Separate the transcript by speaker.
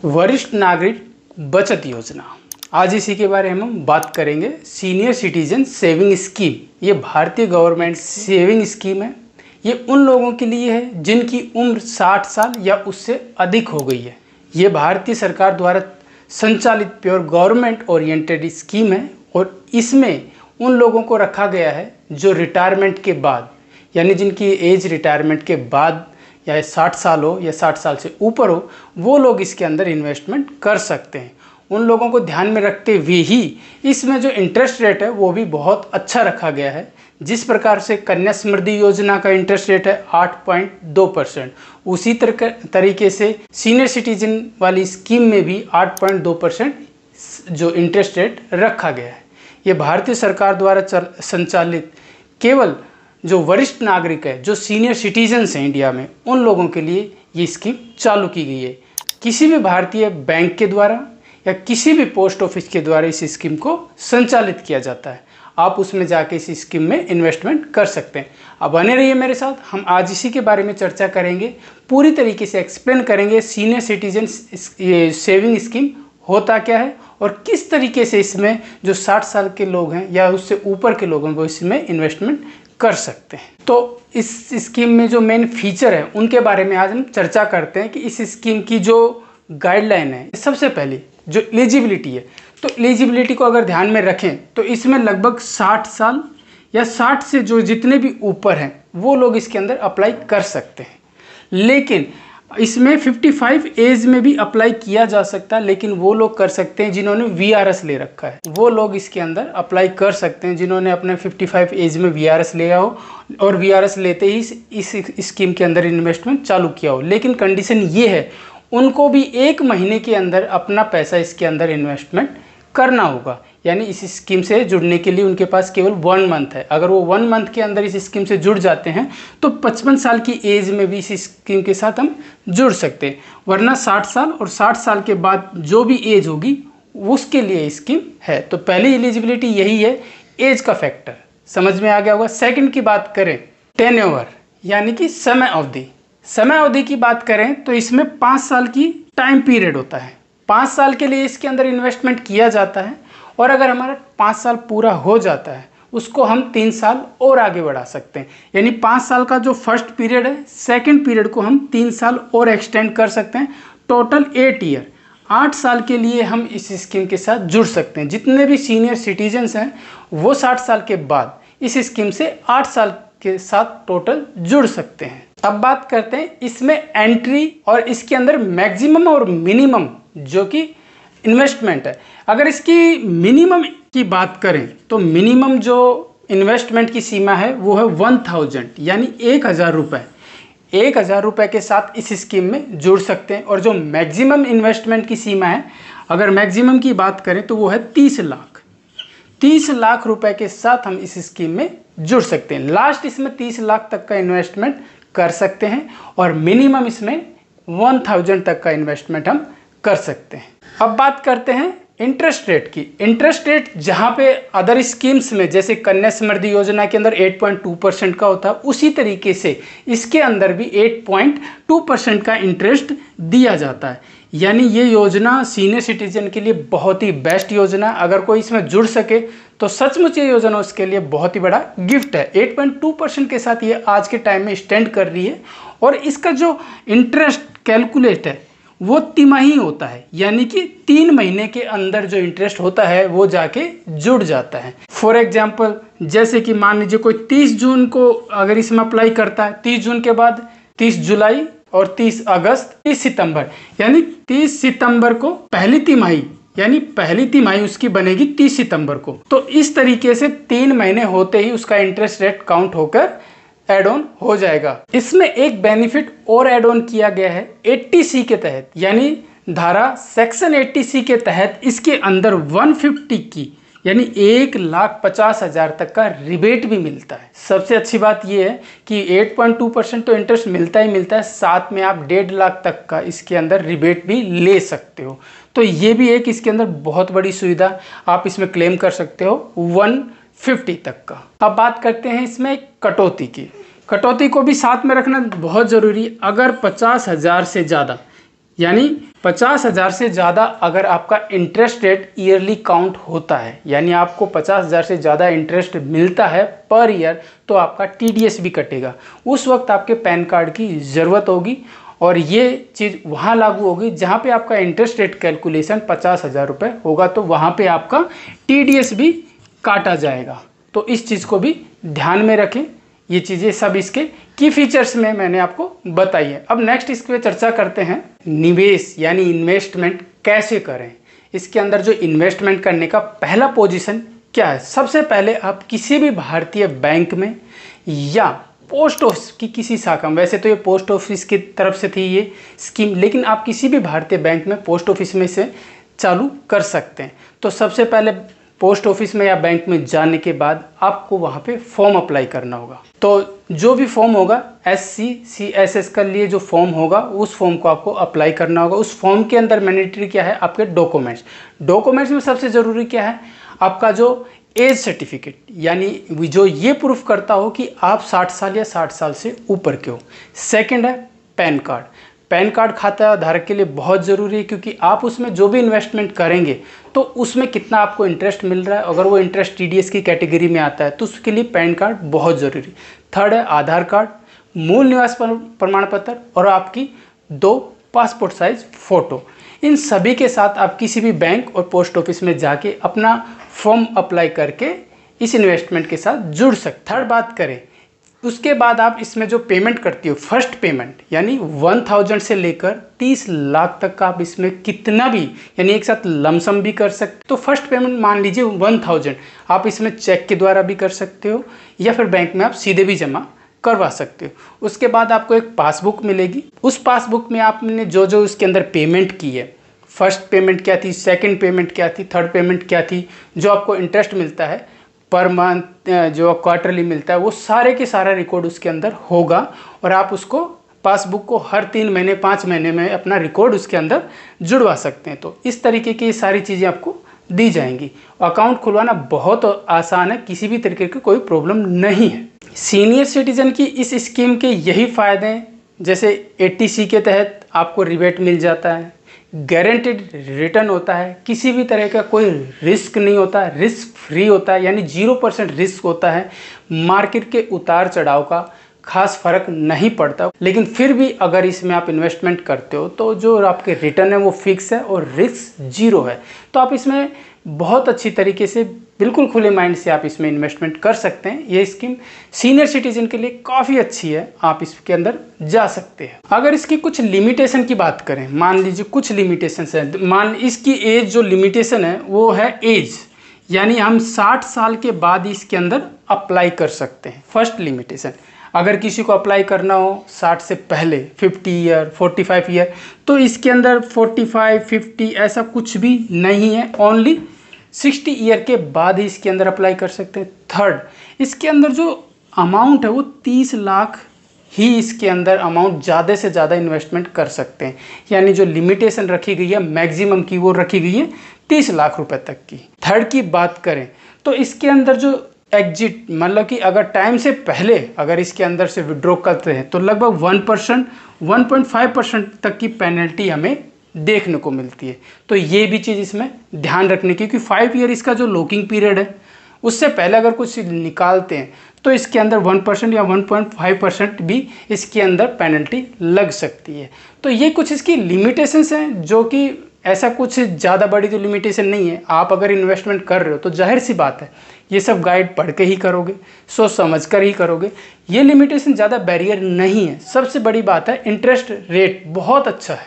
Speaker 1: वरिष्ठ नागरिक बचत योजना, आज इसी के बारे में हम बात करेंगे। सीनियर सिटीजन सेविंग स्कीम, ये भारतीय गवर्नमेंट सेविंग स्कीम है। ये उन लोगों के लिए है जिनकी उम्र 60 साल या उससे अधिक हो गई है। ये भारतीय सरकार द्वारा संचालित प्योर गवर्नमेंट ओरिएंटेड स्कीम है और इसमें उन लोगों को रखा गया है जो रिटायरमेंट के बाद, यानी जिनकी एज रिटायरमेंट के बाद या 60 साल हो या 60 साल से ऊपर हो, वो लोग इसके अंदर इन्वेस्टमेंट कर सकते हैं। उन लोगों को ध्यान में रखते हुए ही इसमें जो इंटरेस्ट रेट है वो भी बहुत अच्छा रखा गया है। जिस प्रकार से कन्या समृद्धि योजना का इंटरेस्ट रेट है 8.2%, उसी तरीके से सीनियर सिटीजन वाली स्कीम में भी 8.2% जो इंटरेस्ट रेट रखा गया है। ये भारतीय सरकार द्वारा संचालित केवल जो वरिष्ठ नागरिक है, जो सीनियर सिटीजन्स हैं इंडिया में, उन लोगों के लिए ये स्कीम चालू की गई है। किसी भी भारतीय बैंक के द्वारा या किसी भी पोस्ट ऑफिस के द्वारा इस स्कीम को संचालित किया जाता है। आप उसमें जाके इस स्कीम में इन्वेस्टमेंट कर सकते हैं। अब बने रहिए मेरे साथ, हम आज इसी के बारे में चर्चा करेंगे, पूरी तरीके से एक्सप्लेन करेंगे सीनियर सिटीजन सेविंग स्कीम होता क्या है और किस तरीके से इसमें जो 60 साल के लोग हैं या उससे ऊपर के लोग हैं वो इसमें इन्वेस्टमेंट कर सकते हैं। तो इस स्कीम में जो मेन फीचर है उनके बारे में आज हम चर्चा करते हैं कि इस स्कीम की जो गाइडलाइन है। सबसे पहले जो एलिजिबिलिटी है, तो एलिजिबिलिटी को अगर ध्यान में रखें तो इसमें लगभग 60 साल या 60 से जो जितने भी ऊपर हैं वो लोग इसके अंदर अप्लाई कर सकते हैं। लेकिन इसमें 55 एज में भी अप्लाई किया जा सकता है, लेकिन वो लोग कर सकते हैं जिन्होंने VRS ले रखा है। वो लोग इसके अंदर अप्लाई कर सकते हैं जिन्होंने अपने 55 एज में VRS लिया हो और VRS लेते ही इस स्कीम के अंदर इन्वेस्टमेंट चालू किया हो। लेकिन कंडीशन ये है, उनको भी 1 महीने के अंदर अपना पैसा इसके अंदर इन्वेस्टमेंट करना होगा। यानी इस स्कीम से जुड़ने के लिए उनके पास केवल 1 मंथ है। अगर वो 1 मंथ के अंदर इस स्कीम से जुड़ जाते हैं तो 55 साल की एज में भी इस स्कीम के साथ हम जुड़ सकते हैं। वरना 60 साल और 60 साल के बाद जो भी एज होगी उसके लिए स्कीम है। तो पहली एलिजिबिलिटी यही है, एज का फैक्टर समझ में आ गया होगा। सेकंड की बात करें, टेन्योर यानी कि समय अवधि। समय अवधि की बात करें तो इसमें 5 साल की टाइम पीरियड होता है। 5 साल के लिए इसके अंदर इन्वेस्टमेंट किया जाता है और अगर हमारा 5 साल पूरा हो जाता है उसको हम 3 साल और आगे बढ़ा सकते हैं। यानी 5 साल का जो फर्स्ट पीरियड है, सेकंड पीरियड को हम 3 साल और एक्सटेंड कर सकते हैं। टोटल 8 ईयर, 8 साल के लिए हम इस स्कीम के साथ जुड़ सकते हैं। जितने भी सीनियर सिटीजन्स हैं वो 60 साल के बाद इस स्कीम से 8 साल के साथ टोटल जुड़ सकते हैं। अब बात करते हैं इसमें एंट्री और इसके अंदर मैक्सिमम और मिनिमम जो कि इन्वेस्टमेंट है। अगर इसकी मिनिमम की बात करें तो मिनिमम जो इन्वेस्टमेंट की सीमा है वो है 1000, यानी 1000 रुपये। 1000 रुपये के साथ इस स्कीम में जुड़ सकते हैं। और जो मैक्सिमम इन्वेस्टमेंट की सीमा है, अगर मैक्सिमम की बात करें तो वो है 30 लाख। 30 लाख रुपए के साथ हम इस स्कीम में जुड़ सकते हैं। लास्ट इसमें 30 लाख तक का इन्वेस्टमेंट कर सकते हैं और मिनिमम इसमें 1000 तक का इन्वेस्टमेंट हम कर सकते हैं। अब बात करते हैं इंटरेस्ट रेट की। इंटरेस्ट रेट जहां पे अदर स्कीम्स में जैसे कन्या समृद्धि योजना के अंदर 8.2% का होता है, उसी तरीके से इसके अंदर भी 8.2% का इंटरेस्ट दिया जाता है। यानी ये योजना सीनियर सिटीजन के लिए बहुत ही बेस्ट योजना। अगर कोई इसमें जुड़ सके तो सचमुच ये योजना उसके लिए बहुत ही बड़ा गिफ्ट है। 8.2% के साथ ये आज के टाइम में स्टैंड कर रही है और इसका जो इंटरेस्ट कैलकुलेट है वो तिमाही होता है, यानी कि 3 महीने के अंदर जो इंटरेस्ट होता है वो जाके जुड़ जाता है। फॉर एग्जाम्पल, जैसे कि मान लीजिए कोई 30 जून को अगर इसमें अप्लाई करता है, 30 जून के बाद 30 जुलाई और 30 अगस्त, 30 सितंबर, यानी 30 सितंबर को पहली तिमाही, यानी पहली तिमाही उसकी बनेगी 30 सितंबर को। तो इस तरीके से 3 महीने होते ही उसका इंटरेस्ट रेट काउंट होकर एड ऑन हो जाएगा। इसमें एक बेनिफिट और एड ऑन किया गया है 80C के तहत, यानी धारा सेक्शन 80C के तहत इसके अंदर 150 की यानी 1,50,000 तक का रिबेट भी मिलता है। सबसे अच्छी बात यह है कि 8.2% तो इंटरेस्ट मिलता ही मिलता है, साथ में आप 1.5 लाख तक का इसके अंदर रिबेट भी ले सकते हो। तो ये भी एक इसके अंदर बहुत बड़ी सुविधा, आप इसमें क्लेम कर सकते हो 150 तक का। अब बात करते हैं इसमें कटौती की। कटौती को भी साथ में रखना बहुत ज़रूरी है। अगर 50,000 से ज़्यादा यानी 50,000 से ज़्यादा अगर आपका इंटरेस्ट रेट ईयरली काउंट होता है, यानी आपको 50,000 से ज़्यादा इंटरेस्ट मिलता है पर ईयर, तो आपका TDS भी कटेगा। उस वक्त आपके पैन कार्ड की ज़रूरत होगी और ये चीज़ वहाँ लागू होगी जहाँ पे आपका इंटरेस्ट रेट कैलकुलेशन 50,000 रुपये होगा, तो वहाँ पे आपका TDS भी काटा जाएगा। तो इस चीज़ को भी ध्यान में रखें। ये चीज़ें सब इसके की फीचर्स में मैंने आपको बताई है। अब नेक्स्ट इस पर चर्चा करते हैं, निवेश यानी इन्वेस्टमेंट कैसे करें। इसके अंदर जो इन्वेस्टमेंट करने का पहला पोजीशन क्या है। सबसे पहले आप किसी भी भारतीय बैंक में या पोस्ट ऑफिस की किसी शाखा में, वैसे तो ये पोस्ट ऑफिस की तरफ से थी ये स्कीम, लेकिन आप किसी भी भारतीय बैंक में पोस्ट ऑफिस में से चालू कर सकते हैं। तो सबसे पहले पोस्ट ऑफिस में या बैंक में जाने के बाद आपको वहाँ पे फॉर्म अप्लाई करना होगा। तो जो भी फॉर्म होगा SC CSS के लिए जो फॉर्म होगा उस फॉर्म को आपको अप्लाई करना होगा। उस फॉर्म के अंदर मैंडेटरी क्या है, आपके डॉक्यूमेंट्स में सबसे ज़रूरी क्या है, आपका जो एज सर्टिफिकेट, यानी जो ये प्रूफ करता हो कि आप 60 साल या 60 साल से ऊपर के हो। सेकेंड है पैन कार्ड। पैन कार्ड खाता धारक के लिए बहुत ज़रूरी है, क्योंकि आप उसमें जो भी इन्वेस्टमेंट करेंगे तो उसमें कितना आपको इंटरेस्ट मिल रहा है, अगर वो इंटरेस्ट TDS की कैटेगरी में आता है तो उसके लिए पैन कार्ड बहुत ज़रूरी। थर्ड है आधार कार्ड, मूल निवास प्रमाण पत्र और आपकी 2 पासपोर्ट साइज फ़ोटो। इन सभी के साथ आप किसी भी बैंक और पोस्ट ऑफिस में जाके अपना फॉर्म अप्लाई करके इस इन्वेस्टमेंट के साथ जुड़ सकते। थर्ड बात करें, उसके बाद आप इसमें जो पेमेंट करती हो, फर्स्ट पेमेंट यानी 1000 से लेकर 30 लाख तक का आप इसमें कितना भी, यानी एक साथ लमसम भी कर सकते। तो फर्स्ट पेमेंट मान लीजिए 1000, आप इसमें चेक के द्वारा भी कर सकते हो या फिर बैंक में आप सीधे भी जमा करवा सकते हो। उसके बाद आपको एक पासबुक मिलेगी। उस पासबुक में आपने जो जो उसके अंदर पेमेंट की है, फर्स्ट पेमेंट क्या थी, सेकंड पेमेंट क्या थी, थर्ड पेमेंट क्या थी, जो आपको इंटरेस्ट मिलता है पर मंथ, जो क्वार्टरली मिलता है, वो सारे के सारा रिकॉर्ड उसके अंदर होगा और आप उसको पासबुक को हर 3 महीने 5 महीने में अपना रिकॉर्ड उसके अंदर जुड़वा सकते हैं। तो इस तरीके की सारी चीज़ें आपको दी जाएंगी। अकाउंट खुलवाना बहुत आसान है, किसी भी तरीके की कोई प्रॉब्लम नहीं है। सीनियर सिटीजन की इस स्कीम के यही फ़ायदे हैं, जैसे 80C के तहत आपको रिबेट मिल जाता है, गारंटेड रिटर्न होता है, किसी भी तरह का कोई रिस्क नहीं होता, रिस्क फ्री होता है, यानी 0% रिस्क होता है, मार्केट के उतार चढ़ाव का खास फर्क नहीं पड़ता। लेकिन फिर भी अगर इसमें आप इन्वेस्टमेंट करते हो तो जो आपके रिटर्न है वो फिक्स है और रिस्क 0 है। तो आप इसमें बहुत अच्छी तरीके से बिल्कुल खुले माइंड से आप इसमें इन्वेस्टमेंट कर सकते हैं। ये स्कीम सीनियर सिटीजन के लिए काफ़ी अच्छी है, आप इसके अंदर जा सकते हैं। अगर इसकी कुछ लिमिटेशन की बात करें, मान लीजिए कुछ लिमिटेशन है, इसकी एज जो लिमिटेशन है वो है एज, यानी हम 60 साल के बाद इसके अंदर अप्लाई कर सकते हैं। फर्स्ट लिमिटेशन, अगर किसी को अप्लाई करना हो 60 से पहले 50 ईयर 45 ईयर, तो इसके अंदर 45 50 ऐसा कुछ भी नहीं है, ओनली 60 ईयर के बाद ही इसके अंदर अप्लाई कर सकते हैं। थर्ड, इसके अंदर जो अमाउंट है वो 30 लाख ही इसके अंदर अमाउंट ज़्यादा से ज़्यादा इन्वेस्टमेंट कर सकते हैं, यानी जो लिमिटेशन रखी गई है मैक्सिमम की वो रखी गई है 30 लाख रुपए तक की। थर्ड की बात करें तो इसके अंदर जो एग्जिट, मतलब कि अगर टाइम से पहले अगर इसके अंदर से विड्रॉ करते हैं तो लगभग 1% 1.5% तक की पेनल्टी हमें देखने को मिलती है। तो ये भी चीज़ इसमें ध्यान रखने की, क्योंकि 5 ईयर इसका जो लॉकिंग पीरियड है, उससे पहले अगर कुछ निकालते हैं तो इसके अंदर 1% या 1.5% भी इसके अंदर पेनल्टी लग सकती है। तो ये कुछ इसकी लिमिटेशंस हैं, जो कि ऐसा कुछ ज़्यादा बड़ी तो लिमिटेशन नहीं है। आप अगर इन्वेस्टमेंट कर रहे हो तो जाहिर सी बात है ये सब गाइड पढ़ के ही करोगे, सोच समझ कर ही करोगे। ये लिमिटेशन ज़्यादा बैरियर नहीं है। सबसे बड़ी बात है इंटरेस्ट रेट बहुत अच्छा है।